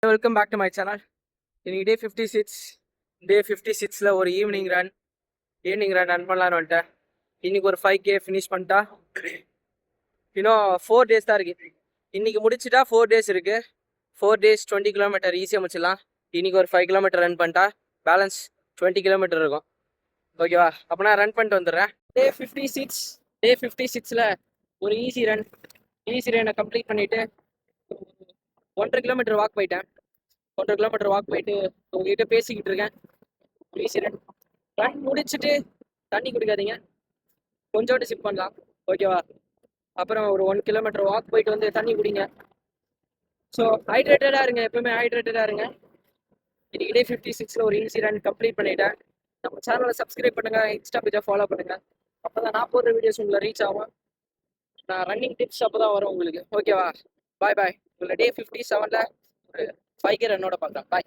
Welcome back to my channel. இன்னைக்கு day 56 ஒரு evening run run பண்ணலான்னு வந்துட்டேன். இன்னைக்கு ஒரு 5K ஃபினிஷ் பண்ணிட்டா. இன்னும் 4 days தான் இருக்கு. இன்னைக்கு முடிச்சுட்டா 4 days இருக்கு. 4 days 20 கிலோமீட்டர் ஈஸியாக முடிச்சிடலாம். இன்னைக்கு ஒரு 5 கிலோமீட்டர் ரன் பண்ணிட்டா பேலன்ஸ் 20 கிலோமீட்டர் இருக்கும். ஓகேவா? அப்போ நான் ரன் பண்ணிட்டு வந்துடுறேன். டே 56ல் ஒரு ஈஸி ரன்னை கம்ப்ளீட் பண்ணிட்டு 1.5 கிலோமீட்டர் வாக் போயிட்டேன். 1.5 கிலோமீட்டர் வாக் போயிட்டு உங்ககிட்ட பேசிக்கிட்டு இருக்கேன். ஈஸி ரன் முடிச்சுட்டு தண்ணி குடிக்காதீங்க, கொஞ்சோண்டு சிப் பண்ணலாம். ஓகேவா? அப்புறம் ஒரு 1 கிலோமீட்டர் வாக் போயிட்டு வந்து தண்ணி குடிங்க. ஸோ ஹைட்ரேட்டடாக இருங்க, எப்பவுமே ஹைட்ரேட்டடாக இருங்க. இன்னைக்கு டே 56ல் ஒரு ஈஸி ரன் கம்ப்ளீட் பண்ணிட்டேன். நம்ம சேனலை சப்ஸ்கிரைப் பண்ணுங்க, இன்ஸ்டா பேஜை ஃபாலோ பண்ணுங்க. அப்போ தான் நான் போடுற வீடியோஸ் உங்களை ரீச் ஆகும். நான் ரன்னிங் டிப்ஸ் அப்போ தான் வரும் உங்களுக்கு. ஓகேவா? பாய். உங்களை டே 57ல் ஒரு 5K ரன்னோட பார்க்குறேன். பாய்.